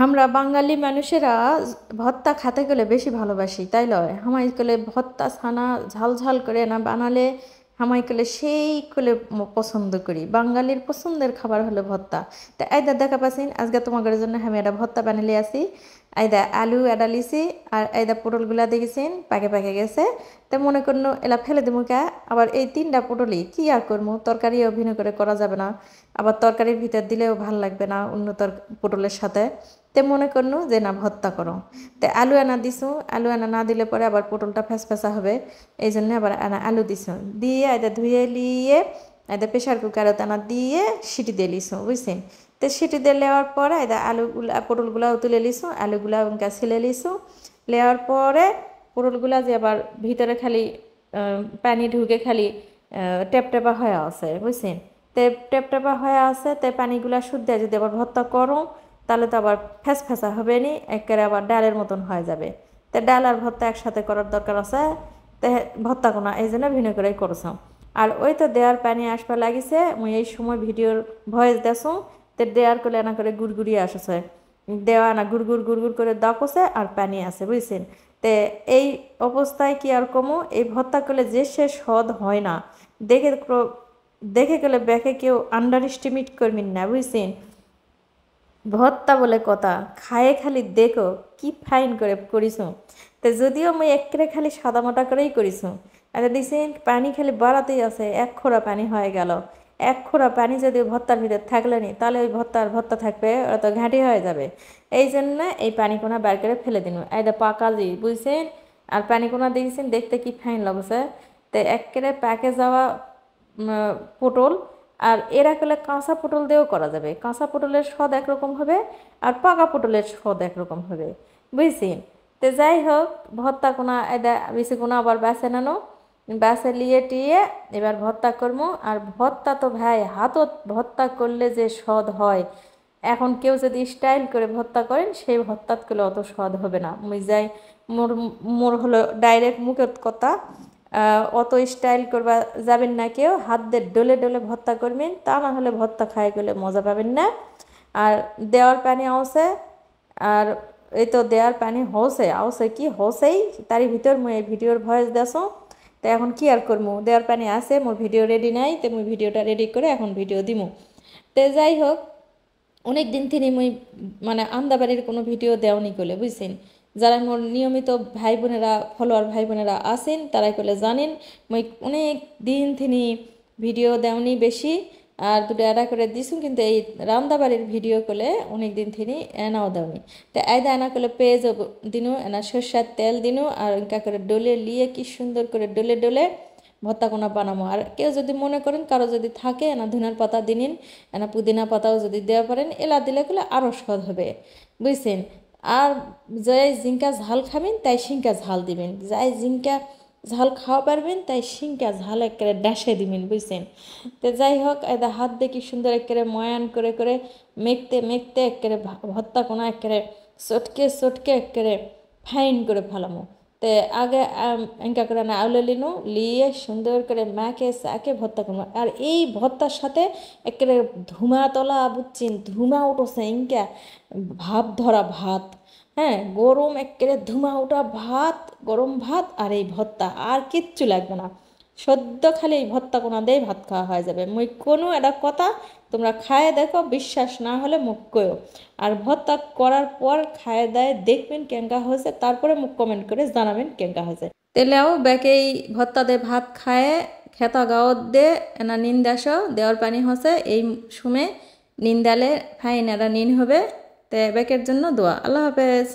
আমরা বাঙালি মানুষেরা ভর্তা খেতে গেলে বেশি ভালোবাসি তাই লয় হামাই গেলে ভর্তা ছানা ঝাল ঝাল করে না বানালে হামাই গেলে সেই করে পছন্দ করি বাঙালির পছন্দের খাবার হলো ভর্তা তা আইদা দেখা পাচ্ছেন আজকে তোমাদের জন্য আমি একটা ভর্তা বানিয়ে আসি আইদা আলু এডা লিছি আর আইদা পটলগুলা দেখেছেন পাকে পাকে গেছে তো মনে করুন এলা ফেলে দেবো কে আবার এই তিনটা পটলই কি আর করবো তরকারি অভিনয় করে করা যাবে না আবার তরকারির ভিতর দিলেও ভাল লাগবে না অন্য পটলের সাথে তে মনে করনু যে না ভর্তা করো তে আলু আনা দিছু আলু আনা না দিলে পরে আবার পটলটা ফ্যাসফ্যাসা হবে এই জন্য আবার আনা আলু দিছু দিয়ে এটা ধুয়ে লিয়ে এটা প্রেশার কুকারে আনা দিয়ে সিটি দিয়ে লিছু বুঝছেন তো সিটি দিয়ে লেওয়ার পরে এটা আলুগুলা পটলগুলাও তুলে লিছু আলুগুলা ওনকা ছিলে লিছু লেওয়ার পরে পটলগুলা যে আবার ভিতরে খালি পানি ঢুকে খালি টেপটেপা হয়ে আছে বুঝছেন তে টেপটেপা হয়ে আছে তে পানিগুলা শুদ্ধ যদি আবার ভর্তা করো তাহলে তো আবার ফ্যাসফ্যাসা হবে নি একেবারে আবার ডালের মতন হয়ে যাবে তো ডাল আর ভর্তা একসাথে করার দরকার আছে তো ভর্তা কোনা এই জন্য ভিন্ন করেই করছ আর ওই তো দেওয়ার পানি আসবা লাগিছে মুই এই সময় ভিডিওর ভয়েস দেছো তো দেওয়ার করলে না করে গুড়গুড়িয়ে আসছে দেওয়া না গুড়গুড় গুড়গুড় করে দাপছে আর পানি আছে বুঝছেন তে এই অবস্থায় কি আর কমো এই ভর্তা করলে যে সে স্বাদ হয় না দেখে দেখে গেলে ব্যাকে কেউ আন্ডার এস্টিমেট করবেন না বুঝছেন ভর্তা বলে কথা খায়ে খালি দেখো কি ফাইন করে করিস তো যদিও মুই একেবারে খালি সাদা মোটা করেই করিস আর দেখছেন পানি খালি বাড়াতেই আছে এক খোড়া পানি হয়ে গেল এক খোড়া পানি যদি ভর্তার ভিতরে থাকলে নি তাহলে ওই ভর্তা থাকবে ওরা তো ঘাঁটি হয়ে যাবে এই জন্য এই পানি কোনা বার করে ফেলে দিন এইটা পাকালি বুঝছেন আর পানি কোনা দেখছেন দেখতে কি ফাইন লাগছে তো একেবারে প্যাকে যাওয়া পটল আর এরা করলে কাঁচা পটল দিয়েও করা যাবে কাঁচা পটলের স্বাদ একরকম হবে আর পাকা পটলের স্বাদ একরকম হবে বুঝছেন তো যাই হোক ভর্তা কোনা এদা বেশি কোনা আবার বেছে নানো বেছে লিয়ে টিয়ে এবার ভর্তা করবো আর ভর্তা তো ভাই হাতত ভর্তা করলে যে স্বাদ হয় এখন কেউ যদি স্টাইল করে ভর্তা করেন সেই ভর্তাত করলে অত স্বাদ হবে না মুই যাই মোর হলো ডাইরেক্ট মুখের কথা অত স্টাইল করবা যাবেন না কেউ হাত দিয়ে ডলে ডলে ভর্তা করবেন তা না হলে ভর্তা খাই গেলে মজা পাবেন না আর দেওয়ার পানি আছে আর এই তো দেওয়ার পানি হসে কি হসেই তারই ভিতর মুই এই ভিডিওর ভয়েস দেছো তো এখন কি আর করবো দেওয়ার পানি আছে মোর ভিডিও রেডি নাই তো মুই ভিডিওটা রেডি করে এখন ভিডিও দিমু তো যাই হোক অনেক দিন থেকে মুই মানে আন্দাবাড়ির কোনো ভিডিও দেওয়ানি করলে বুঝছেন যারা মোর নিয়মিত ভাই বোনেরা ফলোয়ার ভাই বোনেরা আছেন তারাই করলে জানেন মুই অনেক দিন থেকে ভিডিও দেওয়ানি বেশি আর দুটো অ্যাডা করে দিছু কিন্তু এই রান্দাবাড়ির ভিডিও করলে অনেক দিন থেকে এনাও দেওয়ানি তো আয়দা এনা করলে পেঁয়াজ দিনু এনা সর্ষার তেল দিনু আর ইনকা করে ডলে লিয়ে কি সুন্দর করে ডলে ডলে ভর্তা কোনা বানাবো আর কেউ যদি মনে করেন কারো যদি থাকে এনা ধনিয়ার পাতা দিনিন এনা পুদিনা পাতাও যদি দেওয়া পারেন এলা দিলে গেলে আরও স্বাদ হবে বুঝছেন আর যাই জিঙ্কা ঝাল খাবেন তাই শিঙ্কা ঝাল দিবেন যাই জিঙ্কা ঝাল খাওয়া পারবেন তাই শিঙ্কা ঝাল একেবারে ড্যাশে দিবেন বুঝছেন তো যাই হোক এটা হাত দিয়ে কি সুন্দর একেবারে ময়ান করে করে মেখতে মেখতে একেবারে ভর্তা কোনা একেবারে চটকে একেবারে ফাইন করে ফেলামো তো আগে এঙ্কা করে না আউলে লিনু লিয়ে সুন্দর করে মাকে চাকে ভর্তা করবো আর এই ভর্তার সাথে একেবারে ধুমা তলা বুঝছেন ধুমা উঠোছে ইনকা ভাত ধরা ভাত হ্যাঁ গরম একেবারে ধুমা ওঠা ভাত গরম ভাত আর এই ভর্তা আর কিচ্ছু লাগবে না সদ্য খালি এই ভর্তা কোনা দিয়ে ভাত খাওয়া হয়ে যাবে মুই কোনো একটা কথা তোমরা খায়ে দেখো বিশ্বাস না হলে মুখ কয়ো আর ভর্তা করার পর খায়ে দেয় দেখবেন কেঙ্কা হয়েছে তারপরে মুখ কমেন্ট করে জানাবেন কেঙ্কা হয়েছে তেলেও ব্যাকেই ভর্তা দিয়ে ভাত খায়ে খেতা গাওত দে এনা নিন্দাস দেওয়ার পানি হসে এই সময় নিন্দালে ফাইন এরা নিন হবে তে ব্যাকের জন্য দোয়া আল্লাহ হাফেজ।